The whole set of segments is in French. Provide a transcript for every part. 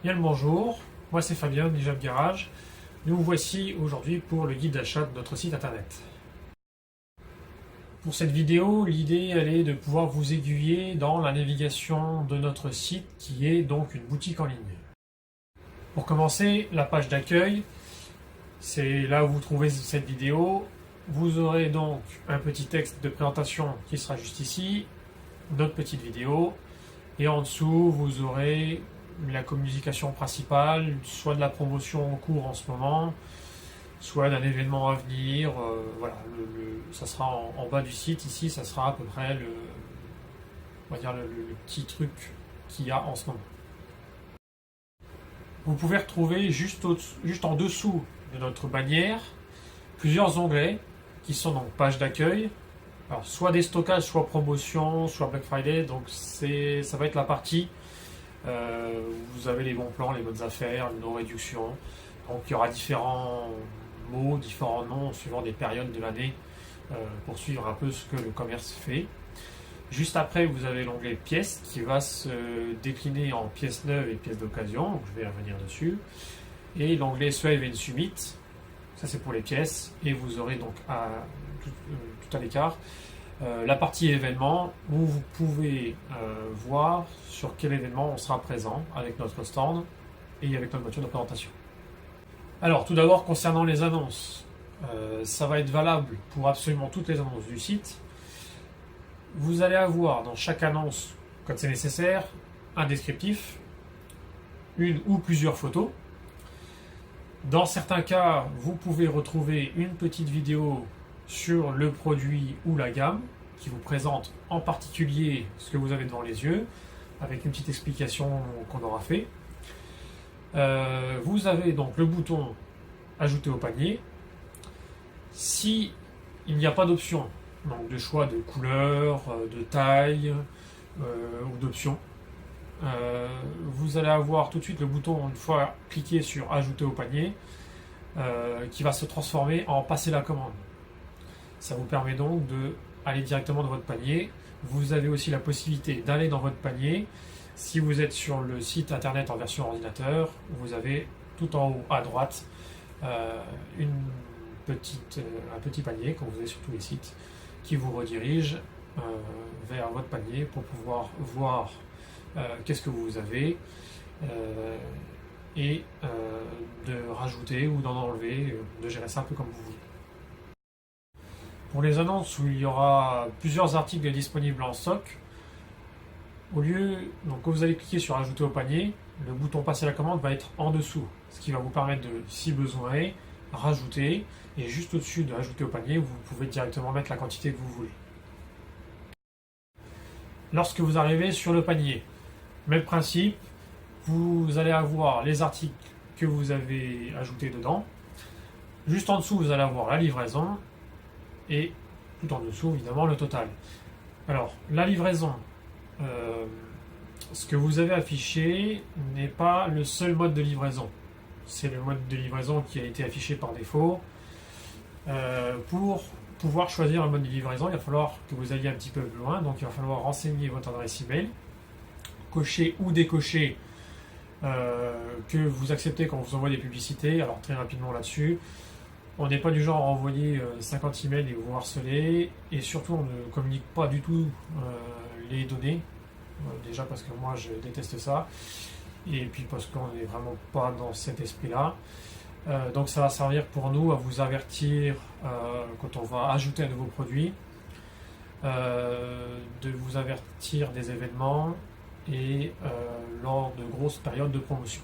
Bien le bonjour, moi c'est Fabien de Job Garage. Nous voici aujourd'hui pour le guide d'achat de notre site internet. Pour cette vidéo, l'idée elle est de pouvoir vous aiguiller dans la navigation de notre site qui est donc une boutique en ligne. Pour commencer, la page d'accueil, c'est là où vous trouvez cette vidéo. Vous aurez donc un petit texte de présentation qui sera juste ici, notre petite vidéo, et en dessous vous aurez la communication principale, soit de la promotion en cours en ce moment, soit d'un événement à venir. Voilà, ça sera en bas du site. Ici, ça sera à peu près on va dire le petit truc qu'il y a en ce moment. Vous pouvez retrouver juste en dessous de notre bannière plusieurs onglets qui sont donc page d'accueil. Alors, soit des stockages, soit promotion, soit Black Friday. Donc ça va être la partie. Vous avez les bons plans, les bonnes affaires, nos réductions. Donc il y aura différents mots, différents noms suivant des périodes de l'année pour suivre un peu ce que le commerce fait. Juste après, vous avez l'onglet pièces qui va se décliner en pièces neuves et pièces d'occasion. Donc je vais revenir dessus. Et l'onglet Save and Submit, ça c'est pour les pièces. Et vous aurez donc tout à l'écart la partie événements où vous pouvez voir sur quel événement on sera présent avec notre stand et avec notre voiture de présentation. Alors tout d'abord concernant les annonces, ça va être valable pour absolument toutes les annonces du site. Vous allez avoir dans chaque annonce, quand c'est nécessaire, un descriptif, une ou plusieurs photos. Dans certains cas, vous pouvez retrouver une petite vidéo sur le produit ou la gamme qui vous présente en particulier ce que vous avez devant les yeux avec une petite explication qu'on aura fait. Vous avez donc le bouton ajouter au panier. Si il n'y a pas d'option, donc de choix de couleur, de taille ou d'option, vous allez avoir tout de suite le bouton, une fois cliqué sur ajouter au panier, qui va se transformer en passer la commande. Ça vous permet donc d'aller directement dans votre panier. Vous avez aussi la possibilité d'aller dans votre panier. Si vous êtes sur le site internet en version ordinateur, vous avez tout en haut à droite un petit panier, comme vous avez sur tous les sites, qui vous redirige vers votre panier pour pouvoir voir qu'est-ce que vous avez et de rajouter ou d'en enlever, de gérer ça un peu comme vous voulez. Pour les annonces où il y aura plusieurs articles disponibles en stock, donc quand vous allez cliquer sur ajouter au panier, le bouton passer la commande va être en dessous, ce qui va vous permettre de, si besoin est, rajouter, et juste au-dessus de ajouter au panier, vous pouvez directement mettre la quantité que vous voulez. Lorsque vous arrivez sur le panier, même principe, vous allez avoir les articles que vous avez ajoutés dedans. Juste en dessous, vous allez avoir la livraison et tout en dessous, évidemment, le total. Alors, la livraison, ce que vous avez affiché n'est pas le seul mode de livraison. C'est le mode de livraison qui a été affiché par défaut. Pour pouvoir choisir un mode de livraison, il va falloir que vous alliez un petit peu plus loin. Donc, il va falloir renseigner votre adresse email, cocher ou décocher que vous acceptez quand on vous envoie des publicités. Alors, très rapidement là-dessus, on n'est pas du genre à envoyer 50 emails et vous harceler, et surtout on ne communique pas du tout les données, déjà parce que moi je déteste ça, et puis parce qu'on n'est vraiment pas dans cet esprit-là. Donc ça va servir pour nous à vous avertir quand on va ajouter un nouveau produit, de vous avertir des événements et lors de grosses périodes de promotion.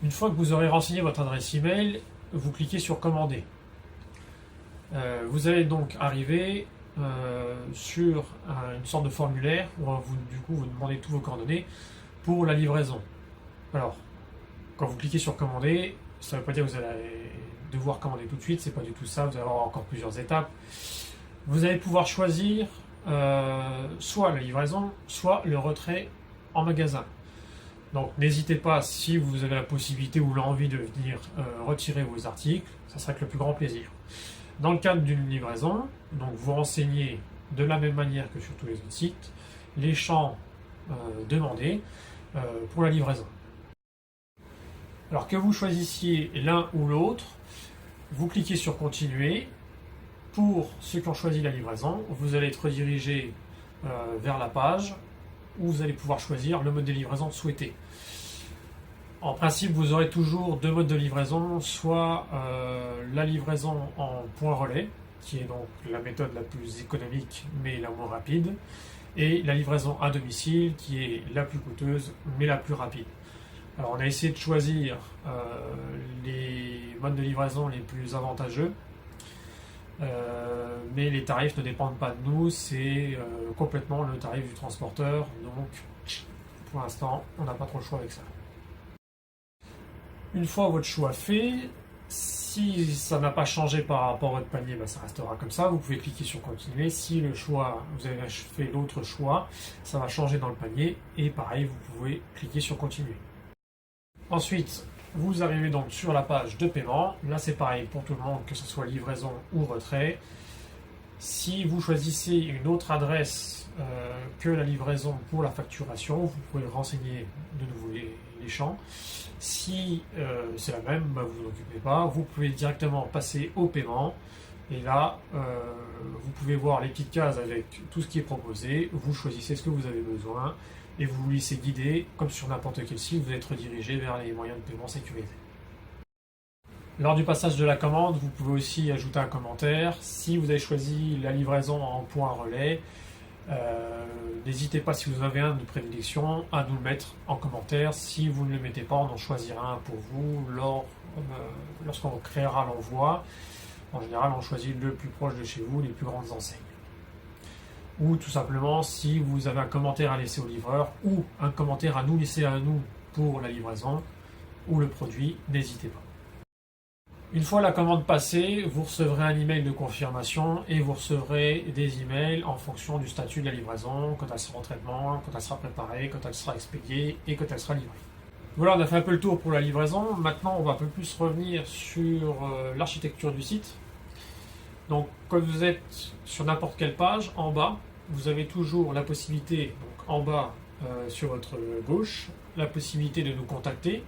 Une fois que vous aurez renseigné votre adresse email, vous cliquez sur commander. Vous allez donc arriver sur une sorte de formulaire où vous demandez tous vos coordonnées pour la livraison. Alors, quand vous cliquez sur commander, ça ne veut pas dire que vous allez devoir commander tout de suite, c'est pas du tout ça, vous allez avoir encore plusieurs étapes. Vous allez pouvoir choisir soit la livraison, soit le retrait en magasin. Donc n'hésitez pas, si vous avez la possibilité ou l'envie de venir retirer vos articles, ça sera avec le plus grand plaisir. Dans le cadre d'une livraison, donc vous renseignez de la même manière que sur tous les autres sites, les champs demandés pour la livraison. Alors que vous choisissiez l'un ou l'autre, vous cliquez sur continuer. Pour ceux qui ont choisi la livraison, vous allez être redirigé vers la page où vous allez pouvoir choisir le mode de livraison souhaité. En principe, vous aurez toujours deux modes de livraison, soit la livraison en point relais, qui est donc la méthode la plus économique mais la moins rapide, et la livraison à domicile, qui est la plus coûteuse mais la plus rapide. Alors on a essayé de choisir les modes de livraison les plus avantageux, mais les tarifs ne dépendent pas de nous, c'est complètement le tarif du transporteur, donc pour l'instant on n'a pas trop le choix avec ça. Une fois votre choix fait, si ça n'a pas changé par rapport à votre panier, ça restera comme ça. Vous pouvez cliquer sur continuer. Si vous avez fait l'autre choix, ça va changer dans le panier. Et pareil, vous pouvez cliquer sur continuer. Ensuite, vous arrivez donc sur la page de paiement. Là, c'est pareil pour tout le monde, que ce soit livraison ou retrait. Si vous choisissez une autre adresse que la livraison pour la facturation, vous pouvez renseigner de nouveau les champs. Si c'est la même, vous vous occupez pas. Vous pouvez directement passer au paiement. Et là, vous pouvez voir les petites cases avec tout ce qui est proposé. Vous choisissez ce que vous avez besoin et vous vous laissez guider, comme sur n'importe quel site, vous êtes redirigé vers les moyens de paiement sécurisés. Lors du passage de la commande, vous pouvez aussi ajouter un commentaire. Si vous avez choisi la livraison en point relais, n'hésitez pas, si vous avez un de prédilection, à nous le mettre en commentaire. Si vous ne le mettez pas, on en choisira un pour vous lorsqu'on créera l'envoi. En général, on choisit le plus proche de chez vous, les plus grandes enseignes. Ou tout simplement, si vous avez un commentaire à laisser au livreur ou un commentaire à nous laisser à nous pour la livraison ou le produit, n'hésitez pas. Une fois la commande passée, vous recevrez un email de confirmation et vous recevrez des emails en fonction du statut de la livraison, quand elle sera en traitement, quand elle sera préparée, quand elle sera expédiée et quand elle sera livrée. Voilà, on a fait un peu le tour pour la livraison. Maintenant, on va un peu plus revenir sur l'architecture du site. Donc, quand vous êtes sur n'importe quelle page, en bas, vous avez toujours la possibilité, donc en bas sur votre gauche, la possibilité de nous contacter.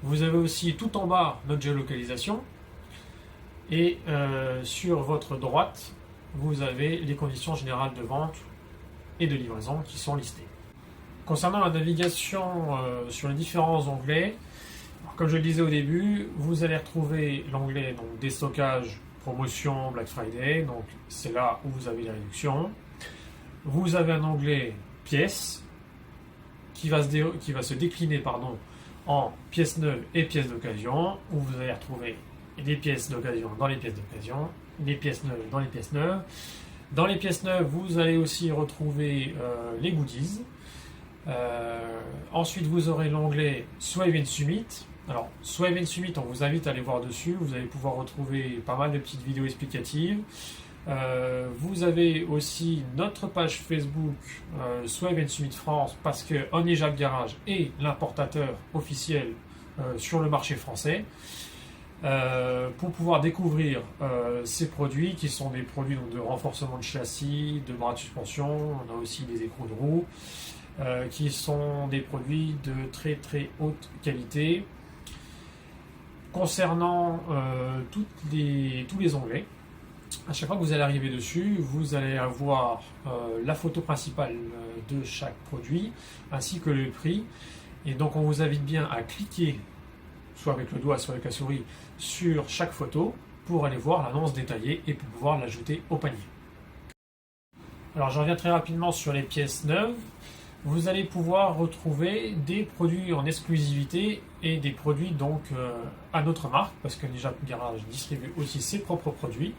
Vous avez aussi tout en bas notre géolocalisation et sur votre droite, vous avez les conditions générales de vente et de livraison qui sont listées. Concernant la navigation sur les différents onglets, alors, comme je le disais au début, vous allez retrouver l'onglet déstockage, promotion, Black Friday, donc c'est là où vous avez les réductions. Vous avez un onglet pièces qui va se décliner en pièces neuves et pièces d'occasion, où vous allez retrouver des pièces d'occasion dans les pièces d'occasion, des pièces neuves dans les pièces neuves. Dans les pièces neuves, vous allez aussi retrouver les goodies. Ensuite, vous aurez l'onglet Swave and Summit. Alors, Swave and Summit, on vous invite à aller voir dessus. Vous allez pouvoir retrouver pas mal de petites vidéos explicatives. Vous avez aussi notre page Facebook Swave and Summit France, parce que Only Jacques Garage est l'importateur officiel sur le marché français, pour pouvoir découvrir ces produits qui sont des produits de renforcement de châssis, de bras de suspension. On a aussi des écrous de roue qui sont des produits de très très haute qualité. Concernant tous les onglets, à chaque fois que vous allez arriver dessus, vous allez avoir la photo principale de chaque produit, ainsi que le prix. Et donc on vous invite bien à cliquer, soit avec le doigt, soit avec la souris, sur chaque photo pour aller voir l'annonce détaillée et pour pouvoir l'ajouter au panier. Alors je reviens très rapidement sur les pièces neuves. Vous allez pouvoir retrouver des produits en exclusivité et des produits donc à notre marque, parce que déjà Garage distribue aussi ses propres produits.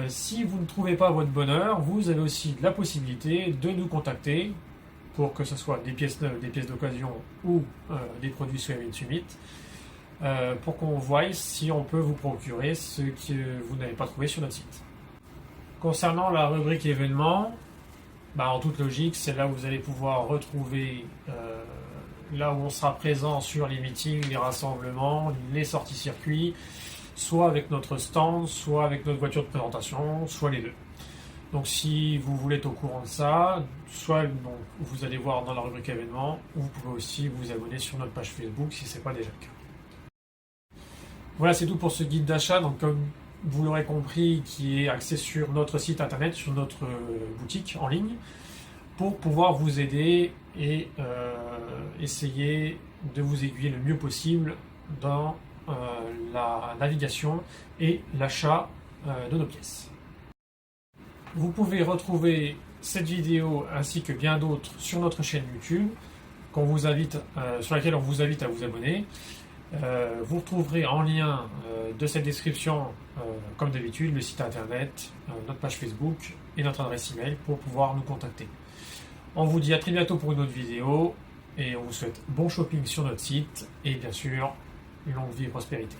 Si vous ne trouvez pas votre bonheur, vous avez aussi la possibilité de nous contacter pour que ce soit des pièces neuves, des pièces d'occasion ou des produits Swave and Summit, pour qu'on voie si on peut vous procurer ce que vous n'avez pas trouvé sur notre site. Concernant la rubrique événements, en toute logique, c'est là où vous allez pouvoir retrouver là où on sera présent sur les meetings, les rassemblements, les sorties circuits, soit avec notre stand, soit avec notre voiture de présentation, soit les deux. Donc si vous voulez être au courant de ça, soit donc, vous allez voir dans la rubrique événements, ou vous pouvez aussi vous abonner sur notre page Facebook si ce n'est pas déjà le cas. Voilà, c'est tout pour ce guide d'achat. Donc comme vous l'aurez compris, qui est axé sur notre site internet, sur notre boutique en ligne, pour pouvoir vous aider et essayer de vous aiguiller le mieux possible dans la navigation et l'achat de nos pièces. Vous pouvez retrouver cette vidéo ainsi que bien d'autres sur notre chaîne YouTube sur laquelle on vous invite à vous abonner. Vous retrouverez en lien de cette description, comme d'habitude, le site internet, notre page Facebook et notre adresse email pour pouvoir nous contacter. On vous dit à très bientôt pour une autre vidéo et on vous souhaite bon shopping sur notre site et bien sûr, longue vie et prospérité.